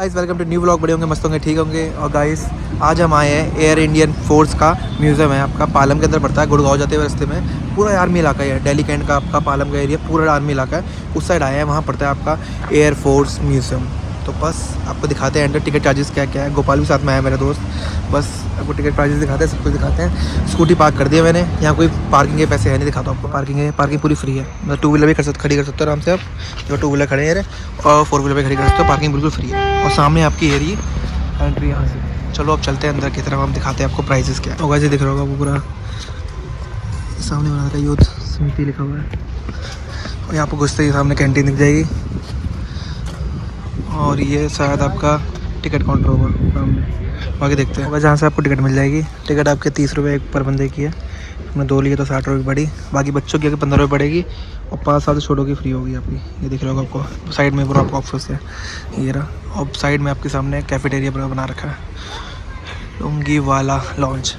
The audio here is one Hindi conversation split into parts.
Guys welcome to new vlog. बड़े होंगे, मस्त होंगे, ठीक होंगे। और गाइस आज हम आए हैं एयर इंडियन फोर्स का म्यूज़ियम है आपका, पालम के अंदर पड़ता है। गुड़गांव जाते हुए रास्ते में पूरा आर्मी इलाका है, दिल्ली कैंट का आपका पालम का एरिया पूरा आर्मी इलाका है। उस साइड आया है, वहाँ पड़ता है आपका एयर फोर्स म्यूज़ियम। तो बस आपको दिखाते हैं अंदर टिकट चार्जेस क्या क्या है। गोपाल भी साथ में आया मेरा दोस्त। बस आपको टिकट प्राइजेस दिखाते हैं, सब कुछ दिखाते हैं। स्कूटी पार्क कर दिया मैंने, यहाँ कोई पार्किंग के पैसे है नहीं, दिखाता हूँ आपको। पार्किंग है, पार्किंग पूरी फ्री है। मतलब टू व्हीलर भी खड़ी कर सकते हो आराम से आप, जो टू व्हीलर खड़े हैं और फोर व्हीलर भी खड़ी कर सकते हो। पार्किंग बिल्कुल फ्री है और सामने आपकी एरिया एंट्री यहाँ से। चलो अब चलते हैं अंदर की तरफ, हम दिखाते हैं आपको प्राइजेस क्या होगा। जैसे दिख रहा होगा वो पूरा सामने बना रखा है, युद्ध समिति लिखा हुआ है। और यहाँ पर घुसते ही सामने कैंटीन दिख जाएगी और ये शायद आपका टिकट काउंटर होगा सामने। बाकी देखते हैं जहाँ से आपको टिकट मिल जाएगी। टिकट आपके 30 रुपये पर बंदे की है, हमने 2 लिए तो 60 रुपये पड़ी। बाकी बच्चों की 15 रुपये पड़ेगी और 5 साल से छोटों की फ्री होगी आपकी। ये दिख रहा होगा आपको, साइड में पूरा आपका ऑफिस है ये रहा। और साइड में आपके सामने कैफेटेरिया पूरा बना रखा है, लुंगी वाला लॉन्च।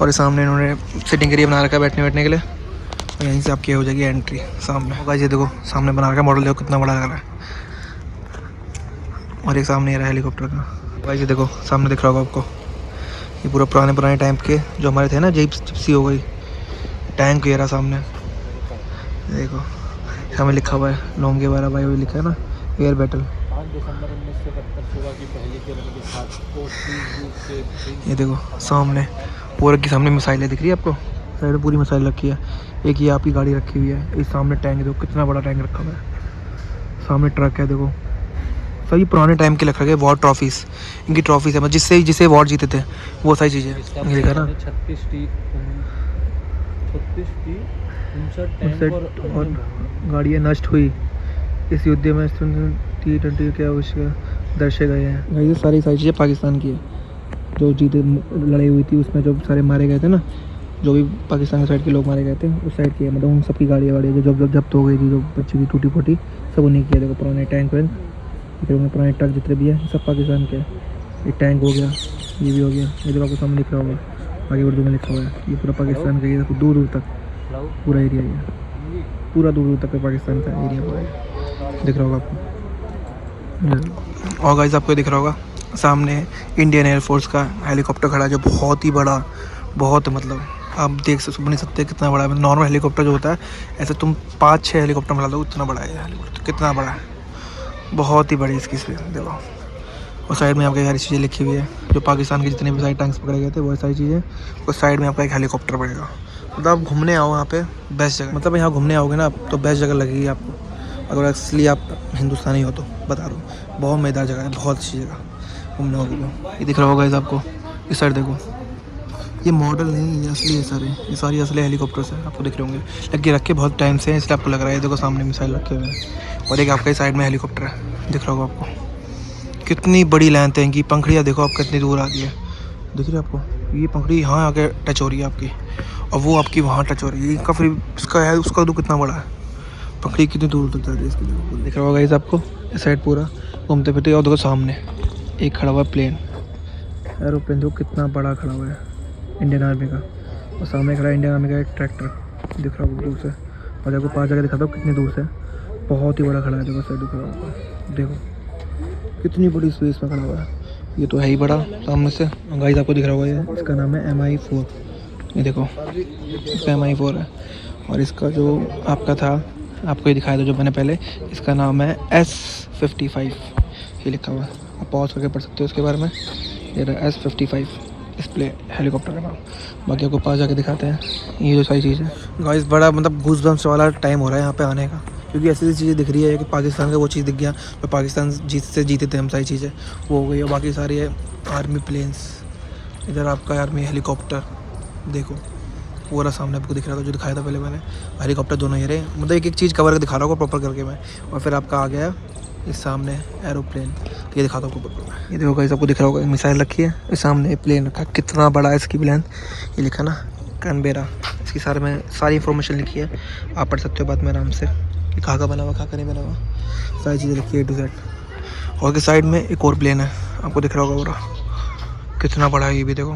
और सामने इन्होंने सिटिंग एरिया बना रखा है बैठने के लिए। और यहीं से आपकी हो जाएगी एंट्री सामने होगा। ये देखो सामने बना रखा है, मॉडल देखो कितना बड़ा लग रहा है। और एक सामने ये रहा हेलीकॉप्टर का। भाई ये देखो सामने दिख रहा होगा आपको, ये पूरा पुराने टाइम के जो हमारे थे ना, जिप्सी हो गई, टैंक ये रहा सामने। देखो सामने लिखा हुआ है लोंगे वाला भाई, वो लिखा है ना एयर बैटल। 5 दिसंबर 1971 सुबह की पहली किरण के साथ ये देखो सामने पूरा की सामने मिसाइलें दिख रही है आपको, साइड में पूरी मिसाइल रखी है। एक ये आपकी गाड़ी रखी हुई है, इस सामने टैंक देखो कितना बड़ा टैंक रखा हुआ है। सामने ट्रक है देखो, सभी पुराने टाइम के रखा गया। वॉर ट्रॉफीज, इनकी ट्रॉफीज है, मतलब जिससे वॉर जीते थे वो सारी चीज़ें ये देखा ना। 36 की 59 और गाड़ियाँ नष्ट हुई इस युद्ध में। T-20 के अवश्य दर्शे गए हैं। ये सारी चीज़ें पाकिस्तान की है, जो जीते लड़ाई हुई थी उसमें जो सारे मारे गए थे ना, जो भी पाकिस्तान के साइड के लोग मारे गए थे उस साइड की है। मतलब उन सबकी गाड़ियाँ जो जब्त हो गई थी, जो बच्ची की टूटी फूटी, सब उन्हीं की है। देखो पुराने टैंक वैंक, पुराने ट्रक जितने भी हैं सब पाकिस्तान के हैं। ये टैंक हो गया, ये भी हो गया, ये जो आपको सामने लिखा हुआ है, आगे उर्दू में लिखा हुआ है, ये पूरा पाकिस्तान का एरिया, दूर दूर तक पूरा एरिया है, पूरा दूर दूर तक पाकिस्तान का एरिया पूरा दिख रहा होगा आपको। और गाइस आपको दिख रहा होगा सामने इंडियन एयरफोर्स का हेलीकॉप्टर खड़ा है, जो बहुत ही बड़ा, बहुत मतलब आप देख नहीं सकते कितना बड़ा है। नॉर्मल हेलीकॉप्टर जो होता है ऐसे तुम 5-6 हेलीकॉप्टर मिला दो, उतना बड़ा है हेलीकॉप्टर, कितना बड़ा है, बहुत ही बड़ी इसकी स्पेस देखो। और साइड में आपके सारी चीज़ें लिखी हुई है, जो पाकिस्तान के जितने भी सारे टैंक्स पकड़े गए थे वो सारी चीज़ें। और साइड में आपका एक हेलीकॉप्टर पड़ेगा। मतलब आप घूमने आओ यहाँ पे बेस्ट जगह, मतलब यहाँ घूमने आओगे ना तो बेस्ट जगह लगेगी आपको, अगर असली आप हिंदुस्तानी हो तो। बता रहा हूँ बहुत मज़ेदार जगह है, बहुत अच्छी जगह घूमने होगी तो। ये दिख रहा होगा इस आपको, इस साइड देखो, ये मॉडल नहीं, ये असली है सारे, ये सारी असली हेलीकॉप्टर्स हैं, आपको दिख रहे होंगे। लग के रखे बहुत टाइम से, इसलिए आपको लग रहा है। देखो सामने मिसाइल रखे हुए हैं और एक आपके साइड में हेलीकॉप्टर है, दिख रहा होगा आपको। कितनी बड़ी लेंथ है इनकी, पंखड़ियाँ देखो आप कितनी दूर आ गई है, दिख रही है आपको। ये पंखड़ी यहाँ आके टच हो रही है आपकी, और वो आपकी वहाँ टच हो रही है। इनका फिर इसका है, उसका तो कितना बड़ा है, पंखड़ी कितनी दूर तक जा रही है इसकी, दिख रहा होगा इस आपको। इस साइड पूरा घूमते फिरते। और देखो सामने एक खड़ा हुआ है प्लेन, एरोप्लेन देखो कितना बड़ा खड़ा हुआ है इंडियन आर्मी का। और सामने खड़ा है इंडियन आर्मी का एक ट्रैक्टर, दिख रहा होगा दूर से। और देखो 5 जगह दिखाता हूँ कितनी दूर से, बहुत ही बड़ा खड़ा है। देखो साइड दिख रहा होगा, देखो कितनी बड़ी स्पेस में खड़ा हुआ है। ये तो है ही बड़ा सामने से। गाइस आपको दिख रहा होगा, ये इसका नाम है MI4। ये देखो इसका MI4 है। और इसका जो आपका था, आपको ये दिखाया था जो मैंने पहले, इसका नाम है S55, ये लिखा हुआ है। आप पॉज करके पढ़ सकते हो इसके बारे में। ये रहा S55 डिस्प्ले हेलीकॉप्टर का नाम। बाकी आपको पास जाके दिखाते हैं ये जो सारी चीज़ें। गाइस बड़ा मतलब गूज़बम्प्स वाला टाइम हो रहा है यहाँ पे आने का, क्योंकि ऐसी ऐसी चीज़ें दिख रही है कि पाकिस्तान का वो चीज़ दिख गया जो पाकिस्तान जीते थे हम, सारी चीज़ें वो हो गई। और बाकी सारी है आर्मी प्लेन्स, इधर आपका आर्मी हेलीकॉप्टर देखो पूरा सामने आपको दिख रहा था, जो दिखाया था पहले मैंने। हेलीकॉप्टर दोनों ही रहे, मतलब एक एक चीज़ कवर करके दिखा रहा होगा प्रॉपर करके मैं। और फिर आपका आ गया इस सामने एरोप्लेन, ये दिखाता हूँ प्रॉपर मैं। ये देखो गाइस आपको दिख रहा होगा मिसाइल रखी है, इस सामने प्लेन रखा है, कितना बड़ा है इसकी प्लेन, ये लिखा ना कैनबेरा। इसकी सारे में सारी इन्फॉर्मेशन लिखी है, आप पढ़ सकते हो बाद में आराम से, कि कहाँ का बना हुआ कहाँ का नहीं बना हुआ, सारी चीज़ें लिखी है A to Z। और के साइड में एक और प्लेन है, आपको दिख रहा होगा पूरा कितना बड़ा है। ये भी देखो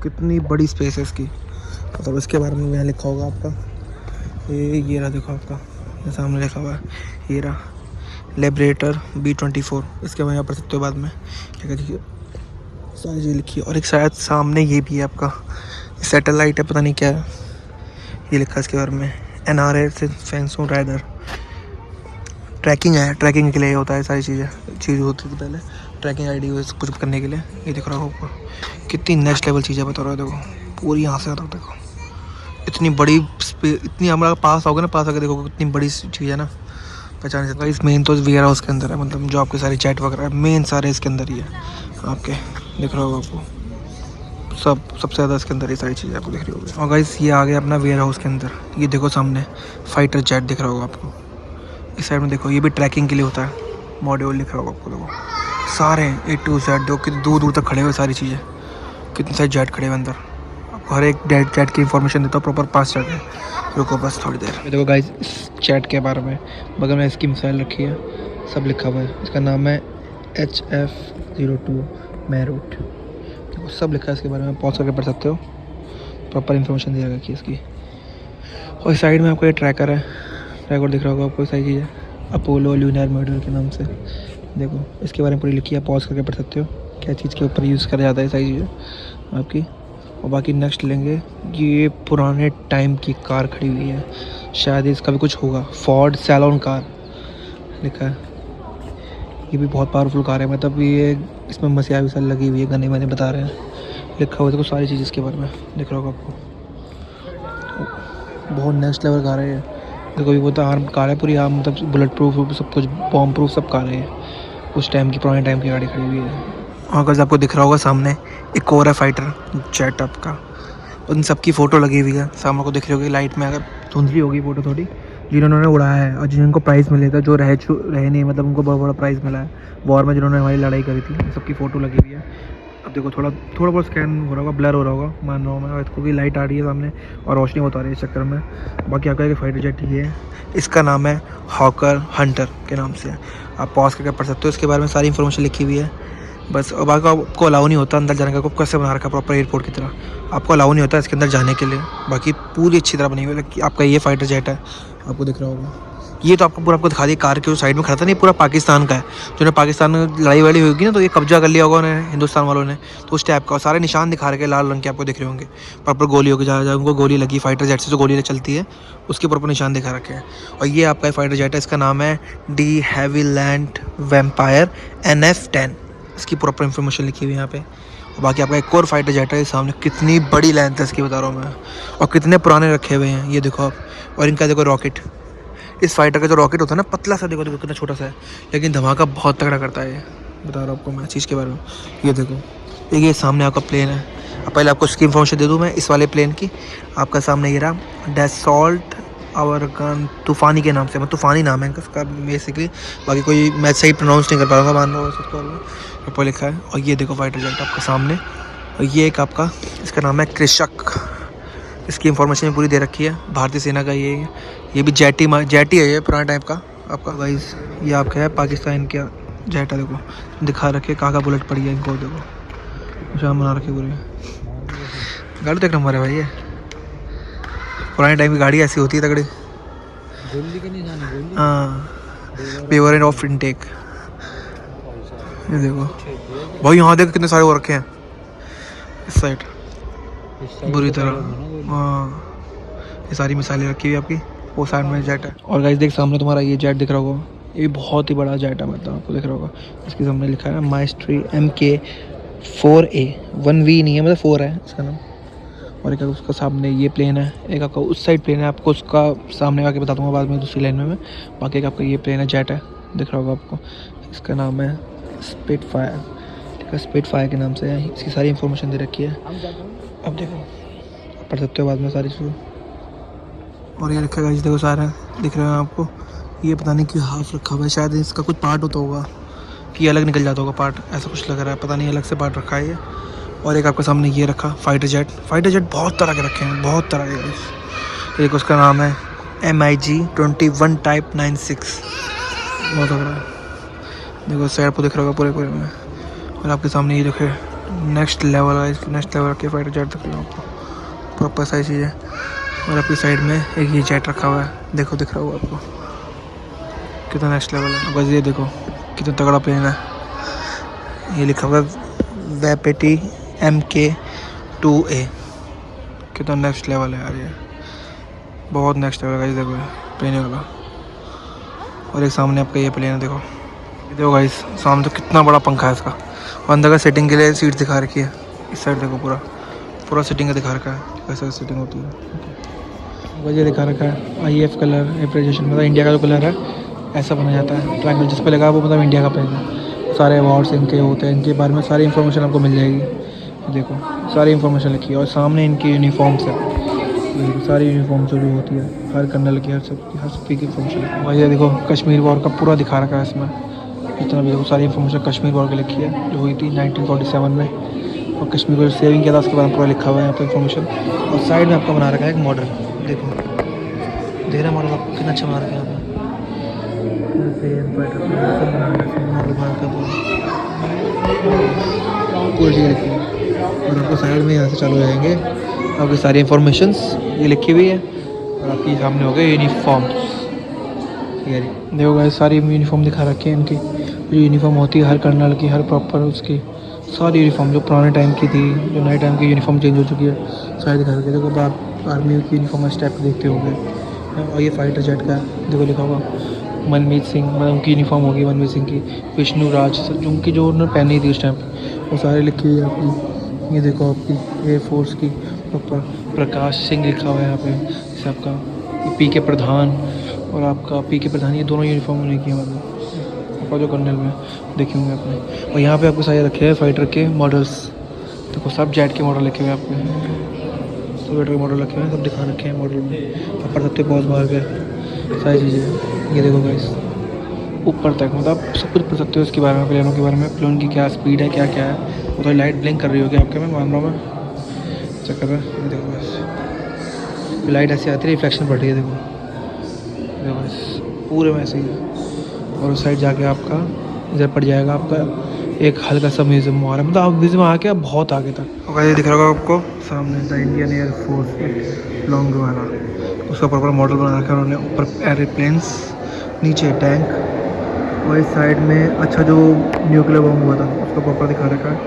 कितनी बड़ी स्पेस है इसकी, मतलब इसके बारे में यहाँ लिखा होगा आपका। ये रहा देखो आपका, ये सामने लिखा हुआ है, ये रहा लिबरेटर B-24, इसके बारे में पढ़ सकते हो बाद में। क्या कहती है सारी चीज़ लिखी है। और एक शायद सामने ये भी है आपका सैटेलाइट है, पता नहीं क्या है, ये लिखा है इसके बारे में। NRA से फैंसो राइडर ट्रैकिंग है, ट्रैकिंग के लिए होता है सारी चीज़ होती थी पहले, ट्रैकिंग आईडी कुछ करने के लिए। ये दिख रहा हो आपको कितनी नेक्स्ट लेवल चीज़ है, बता रहा है देखो पूरी यहाँ से आता देखो, इतनी बड़ी इतनी हमारा पास आओगे ना, पास आके देखो कितनी बड़ी चीज़ है ना, पहचान नहीं सकता। इस मेन तो वेयर हाउस के अंदर है, मतलब जो आपके सारे चैट वगैरह मेन सारे इसके अंदर ही है आपके, दिख रहा होगा आपको सबसे ज़्यादा इसके अंदर ये सारी चीज़ें आपको दिख रही होगी। और गाइस ये आ गया अपना वेयर हाउस के अंदर, ये देखो सामने फाइटर जेट दिख रहा होगा आपको, इस साइड में देखो ये भी ट्रैकिंग के लिए होता है, मॉड्यूल लिख रहा होगा आपको, देखो सारे A to Z देखो कितनी दूर दूर तक खड़े हुए सारी चीज़ें, कितने सारे जेट खड़े हुए अंदर। आपको हर एक जेट की इंफॉर्मेशन देता हूँ प्रॉपर पास जाके, रुको बस थोड़ी देर। देखो गाइस इस चैट के बारे में बगल में इसकी मिसाइल रखी है, सब लिखा हुआ है, इसका नाम है HF-02 मैरूट, देखो सब लिखा है इसके बारे में, पॉज करके पढ़ सकते हो, प्रॉपर इन्फॉर्मेशन दे रखी है इसकी। और साइड में आपको ये ट्रैकर है, ट्रैकर दिख रहा होगा आपको, सही चीज़ है, अपोलो ल्यूनर मॉड्यूल के नाम से, देखो इसके बारे में पूरी लिखी है, पॉज करके पढ़ सकते हो क्या चीज़ के ऊपर यूज़ करा जाता है सही चीज़ आपकी। और बाकी नेक्स्ट लेंगे, ये पुराने टाइम की कार खड़ी हुई है, शायद इसका भी कुछ होगा, फोर्ड सैलॉन कार लिखा है, ये भी बहुत पावरफुल कार है, मतलब ये इसमें मसीहा विसाल लगी हुई है, गाने वाने बता रहे हैं, लिखा हुआ है देखो सारी चीज़ इसके बारे में दिख रहा होगा आपको, बहुत नेक्स्ट लेवल कार है ये, देखो भी बहुत आर्म कार है पूरी, आर्म मतलब बुलेट प्रूफ सब कुछ, बॉम्ब प्रूफ सब कार है, उस टाइम की पुराने टाइम की गाड़ी खड़ी हुई है। और अगर आपको दिख रहा होगा सामने एक और है फाइटर जेट आपका, उन सबकी फ़ोटो लगी हुई है सामने को दिख रही होगी, लाइट में अगर धुंधली होगी फ़ोटो थोड़ी, जिन्होंने उड़ाया है और जिनको प्राइज़ मिले थे, जो रहे नहीं, मतलब उनको बहुत बड़ा प्राइज़ मिला है वॉर में, जिन्होंने हमारी लड़ाई करी थी, सबकी फ़ोटो लगी हुई है। अब देखो थोड़ा बहुत स्कैन हो रहा होगा, ब्लर हो रहा होगा मान रहा हूँ मैं, क्योंकि लाइट आ रही है सामने और रोशनी बहुत आ रही है इस चक्कर में। बाकी आपका एक फाइटर जेट ये है, इसका नाम है हॉकर हंटर के नाम से, आप पॉज करके पढ़ सकते हो, इसके बारे में सारी इन्फॉर्मेशन लिखी हुई है बस। और बाकी आपको अलाउ नहीं होता अंदर जाने का, आपको कैसे बना रखा है प्रॉपर एयरपोर्ट की तरह, आपको अलाउ नहीं होता इसके अंदर जाने के लिए, बाकी पूरी अच्छी तरह बनी हुई है। आपका ये फाइटर जेट है, आपको दिख रहा होगा, ये तो आपको पूरा आपको दिखा दी, कार के साइड में खड़ा था नहीं, पूरा पाकिस्तान का है, जो पाकिस्तान में लड़ाई वाड़ी होगी ना, तो ये कब्जा कर लिया होगा उन्होंने हिंदुस्तान वालों ने, तो उस टाइप का सारे निशान दिखा रखे लाल रंग के आपको दिख रहे होंगे, प्रॉपर गोलियों के जहाँ उनको गोली लगी, फाइटर जेट से जो गोली चलती है उसके प्रॉपर निशान दिखा रखे हैं। और ये आपका फाइटर जेट है, इसका नाम है डी हैविलैंड वैम्पायर NF-10, इसकी प्रॉपर इन्फॉर्मेशन लिखी हुई है यहाँ पे। और बाकी आपका एक और फाइटर जेट है सामने, कितनी बड़ी लेंथ है इसकी बता रहा हूँ मैं, और कितने पुराने रखे हुए हैं ये देखो आप। और इनका देखो रॉकेट, इस फाइटर का जो रॉकेट होता है ना, पतला सा, देखो कितना छोटा सा है, लेकिन धमाका बहुत तगड़ा करता है, ये बता रहा हूँ आपको मैं चीज़ के बारे में। ये देखो ये सामने आपका प्लेन है, अब पहले आपको इसकी इन्फॉर्मेशन दे दूँ मैं इस वाले प्लेन की, आपका सामने ये रहा डैसॉल्ट अवर्गन तूफ़ानी के नाम से, मतलब तूफ़ानी नाम है इसका बेसिकली, बाकी कोई मैं सही प्रोनाउंस नहीं कर पाऊँगा, मान लो ऊपर लिखा है। और ये देखो फाइटर जेट आपका सामने, और ये एक आपका इसका नाम है कृषक, इसकी इंफॉर्मेशन पूरी दे रखी है, भारतीय सेना का ये भी जेटी है, ये पुराने टाइप का आपका गाइस। ये आपका है पाकिस्तान का जेट है, देखो दिखा रखे कहाँ बुलेट पड़ी है इनको, देखो शाम बना रखे पूरी गाड़ी, तो एक नंबर है भाई, ये पुराने टाइम की गाड़ी ऐसी होती है तगड़ी। हाँ पेवर एंड ऑफ इनटेक, ये देखो भाई यहाँ देखो कितने सारे वो रखे हैं इस साइड बुरी तरह, हाँ ये सारी मिसाइलें रखी हुई आपकी, वो साइड में जेट है। और गाइस देख सामने तुम्हारा ये जेट दिख रहा होगा, ये बहुत ही बड़ा जेट है, मतलब आपको दिख रहा होगा, इसके सामने लिखा है माइस्ट्री MK-4A, 1V नहीं है मतलब 4 है इसका नाम। और एक उसका सामने ये प्लेन है, एक आपका उस साइड प्लेन है, आपको उसका सामने आके बता दूंगा बाद में दूसरी लाइन में मैं। बाकी एक आपका ये प्लेन है, जेट है, दिख रहा होगा आपको, इसका नाम है स्पिटफायर, ठीक है, स्पिटफायर के नाम से है, इसकी सारी इन्फॉर्मेशन दे रखी है, अब देखो पढ़ सकते हो बाद में सारी चीज़। और ये रखा है देखो सारा दिख रहा है आपको, ये पता नहीं क्यों हाफ रखा हुआ है, शायद इसका कुछ पार्ट होता होगा कि अलग निकल जाता होगा पार्ट, ऐसा कुछ लग रहा है, पता नहीं अलग से पार्ट रखा है ये। और एक आपके सामने ये रखा फाइटर जेट बहुत तरह के रखे हैं, बहुत तरह के, एक उसका नाम है MiG-21 टाइप 96, बहुत लग रहा है, देखो साइड पर दिख रहा होगा पूरे में। और आपके सामने ये देखे नेक्स्ट लेवल के फाइटर जेट दिख रहे हैं आपको, प्रॉपर सारी चीज़ें। और आपकी साइड में एक ये जेट रखा हुआ है, देखो दिख रहा होगा आपको कितना नेक्स्ट लेवल है। बस ये देखो कितना तगड़ा प्लेन है। ये लिखा हुआ है वेपेटी MK2A। कितना नेक्स्ट लेवल है यार ये, बहुत नेक्स्ट लेवल है गाइस। देखो प्लेन वाला। और एक सामने आपका ये प्लेन है देखो। ये देखो गाइस सामने तो कितना बड़ा पंखा है इसका। और अंदर का सेटिंग के लिए सीट दिखा रखी है। इस साइड देखो पूरा पूरा सेटिंग का दिखा रखा है कैसा सेटिंग होती है। वजह दिखा रखा है IF कलर एप्रिसिएशन, मतलब इंडिया का जो कलर है ऐसा बना जाता है। ट्रायंगल जिस पे लगा वो मतलब इंडिया का पेन है। सारे अवार्ड्स इनके होते हैं, इनके बारे में सारी इन्फॉर्मेशन आपको मिल जाएगी। देखो सारी इन्फॉर्मेशन लिखी है। और सामने इनकी यूनिफॉर्म्स है, सारी यूनिफॉर्म जो होती है हर कर्नल की, हर सबकी इन्फॉर्मेशन लिखी है। वजह देखो कश्मीर वॉर का पूरा दिखा रखा है इसमें। जितना भी देखो सारी इन्फॉर्मेशन कश्मीर वॉर की लिखी है जो हुई थी 1947 में। और कश्मीर को सेविंग किया था उसके बारे में पूरा लिखा हुआ है यहाँ पर इन्फॉर्मेशन। और साइड में आपका बना रखा है एक मॉडल। देखो देख रहा मॉडल आपको कितना अच्छा बना रखा है यहाँ पर। पूरी चीज़ लिखी है। और आपको साइड में यहाँ से चालू हो जाएंगे आपकी सारी इन्फॉर्मेशंस ये लिखी हुई है। और आपके सामने हो गए यूनिफॉर्म्स। ये देखो गाइस सारी यूनिफॉर्म दिखा रखी है इनकी। जो यूनिफॉर्म होती है हर कर्नल की, हर प्रॉपर उसकी सारी यूनिफॉर्म जो पुराने टाइम की थी, जो नए टाइम की यूनिफॉर्म चेंज हो चुकी है सारी दिखा रखी है। देखो आप आर्मी की यूनिफॉर्म इस टाइप देखते होंगे। और ये फाइटर जेट का देखो लिखा हुआ मनमीत सिंह, मतलब उनकी यूनिफॉर्म होगी मनमीत सिंह की। विष्णु राज उनकी जो उन्होंने पहनी थी उस टाइम वो सारी लिखी हुई है आपकी। ये देखो आपकी एयरफोर्स की प्रॉपर प्रकाश सिंह लिखा हुआ है यहाँ पे। जैसे आपका PK प्रधान और आपका PK प्रधान, ये दोनों यूनिफॉर्म होने की मतलब आपका जो कर्नल में देखे होंगे आपने। और यहाँ पे आपको सारे रखे हैं फाइटर के मॉडल्स। देखो सब जेट के मॉडल रखे हुए हैं आपके, सब जेट के मॉडल रखे हुए हैं, सब दिखा रखे हैं मॉडल में। आप पढ़ सकते हो पॉज मार के सारी चीज़ें। ये देखो गाइस ऊपर तक मतलब आप सब कुछ पढ़ सकते हो इसके बारे में, प्लेनों के बारे में, प्लेन की क्या स्पीड है क्या क्या है। वो तो लाइट ब्लिंक कर रही होगी आपके में मान रहा हूँ मैं चेक कर रहा है। ये देखो बस लाइट ऐसी आती है रिफ्लेक्शन पड़ रही है। देखो बस पूरे में ऐसे ही है। और उस साइड जाके आपका इधर पड़ जाएगा आपका एक हल्का सा म्यूजियम आ रहा है, मतलब आप म्यूजियम आके आप बहुत आगे तक। और ये दिख रहा होगा आपको सामने द इंडियन एयरफोर्स लॉन्ग वाला, उसका प्रॉपर मॉडल बना रखा है उन्होंने। ऊपर एयरप्लेन्स, नीचे टैंक, और इस साइड में अच्छा जो न्यूक्लियर बॉम्ब हुआ था उसका प्रॉपर दिखा रखा है।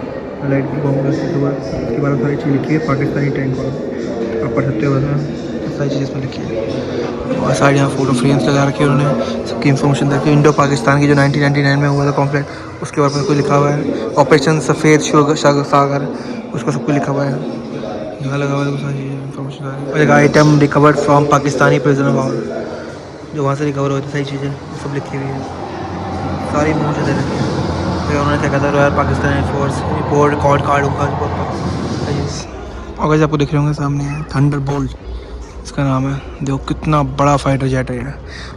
लाइट की बॉम्ब हुआ उसके बारे में सारी चीज़ लिखी है। पाकिस्तानी टैंक वाला आप पढ़ सकते हो उसमें सारी चीज़ इसमें लिखी है। और साइड यहाँ फोटो फ्रेम्स लगा रखी है उन्होंने, सबकी इन्फॉर्मेशन रखी है। इंडो पाकिस्तान की जो 1999 में हुआ था कॉन्फ्लिक्ट उसके बारे में कोई लिखा हुआ है। ऑपरेशन सफ़ेद सागर उसका सब कुछ लिखा हुआ है यहाँ लगा हुआ है। सारी चीज़ें इन्फॉर्मेशन और एक item recovered from Pakistani prisoner war, जो वहाँ से रिकवर हुई थी सारी चीज़ें सब लिखी हुई है। सारी मुझे दे रखी है। फिर उन्होंने क्या कहता है पाकिस्तान एयरफोर्स रिपोर्ट कार्ड होगा। और वैसे आपको दिख रहे होंगे सामने थंडरबोल्ट इसका नाम है। देखो कितना बड़ा फाइटर जेट है ये,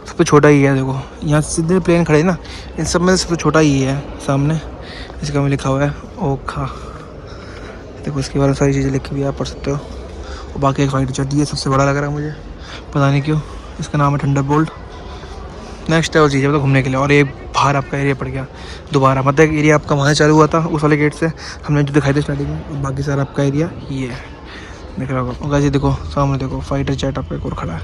सबसे छोटा ही है। देखो यहाँ सीधे प्लेन खड़े ना, इन सब में सबसे छोटा ही है सामने। इसका में लिखा हुआ है ओखा। देखो इसके बारे में सारी चीज़ें लिखी हुई है, आप पढ़ सकते हो। और बाकी एक फाइटर जेट ये सबसे बड़ा लग रहा है मुझे, पता नहीं क्यों। इसका नाम है थंडरबोल्ट। नेक्स्ट है वो चीज़ मतलब घूमने के लिए। और ये बाहर आपका एरिया पड़ गया दोबारा, मतलब एरिया आपका वहाँ चालू हुआ था उस वाले गेट से हमने जो दिखाई थी स्टार्टिंग में। और बाकी सारा आपका एरिया ये है, देख रहा होगा। और देखो सामने देखो फाइटर जेट आपका एक और खड़ा है,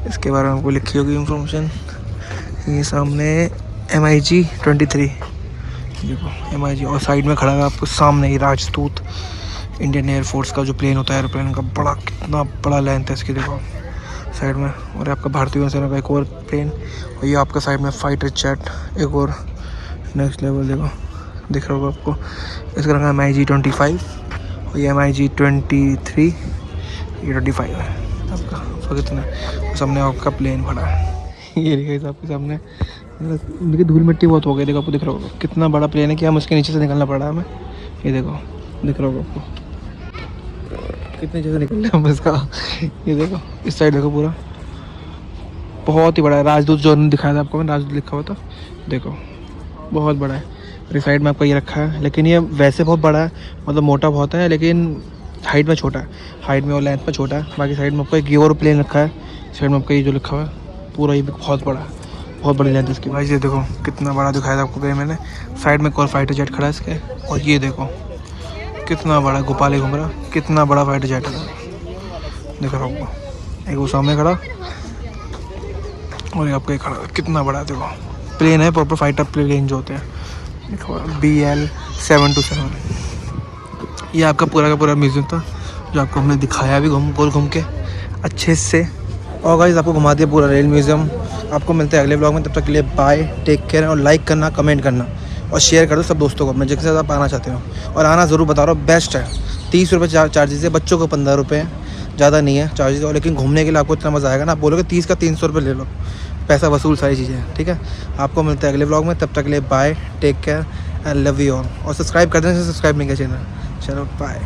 इसके बारे में आपको लिखी होगी इन्फॉर्मेशन। ये सामने MiG 23 देखो MiG। और साइड में खड़ा है आपको सामने ही राजदूत, इंडियन एयरफोर्स का जो प्लेन होता है एयरप्लेन का, बड़ा कितना बड़ा लेंथ है इसकी देखो साइड में। और आपका भारतीय वायुसेना का एक और प्लेन। और ये आपका साइड में फाइटर जेट एक और नेक्स्ट लेवल देखो दिख रहा होगा आपको। इसका रखा है MiG 25 और ये MiG 23, ये 25 है आपका। तो कितना सामने आपका प्लेन खड़ा है ये देखिए आपके सामने। देखिए धूल मिट्टी बहुत हो गई, देखो आपको दिख रहा होगा कितना बड़ा प्लेन है कि हम उसके नीचे से निकलना पड़ा हमें। ये देखो दिख रहा होगा आपको कितने जगह निकल रहे हम इसका। ये देखो इस साइड देखो पूरा बहुत ही बड़ा है। राजदूत जो दिखाया था आपको, राजदूत लिखा हुआ था देखो बहुत बड़ा है। और इस साइड में आपका ये रखा है, लेकिन ये वैसे बहुत बड़ा है, मतलब मोटा बहुत है, लेकिन हाइट में छोटा है। हाइट में और लेंथ में छोटा है। बाकी साइड में आपका एक और प्लेन रखा है, साइड में आपका ये जो लिखा हुआ है पूरा ये भी बहुत बड़ा है, बहुत बड़ी लेंथ इसकी। भाई ये देखो कितना बड़ा दिखाया था आपको मैंने। साइड में एक और फाइटर जेट खड़ा है इसके। और ये देखो कितना बड़ा गोपाल घूम रहा, कितना बड़ा फाइटर जेट है देख रहा हूँ। एक वो सामने खड़ा और ये आपको ये खड़ा कितना बड़ा है, देखो प्लेन है, प्रॉपर फाइटर प्लेन जो होते हैं, देखो BL-727। ये आपका पूरा का पूरा म्यूज़ियम था जो आपको हमने दिखाया भी गोल घूम के अच्छे से। और गाइस आपको घुमा दिया पूरा रेल म्यूज़ियम। आपको मिलते हैं अगले ब्लॉग में, तब तक के लिए बाय, टेक केयर। और लाइक करना, कमेंट करना और शेयर कर दो सब दोस्तों को अपने जिसके साथ आप आना चाहते हो। और आना ज़रूर, बता रहा हूँ बेस्ट है। 30 रुपये चार्जेस है, बच्चों को 15 रुपये, ज़्यादा नहीं है चार्जेस। और लेकिन घूमने के लिए आपको इतना मज़ा आएगा ना, आप बोलोगे 30 का 300 रुपये ले लो, पैसा वसूल सारी चीज़ें, ठीक है। आपको मिलते हैं अगले ब्लॉग में, तब तक के लिए bye, take care and love you all. और सब्सक्राइब कर देना, सब्सक्राइब नहीं किया चैनल। चलो बाय।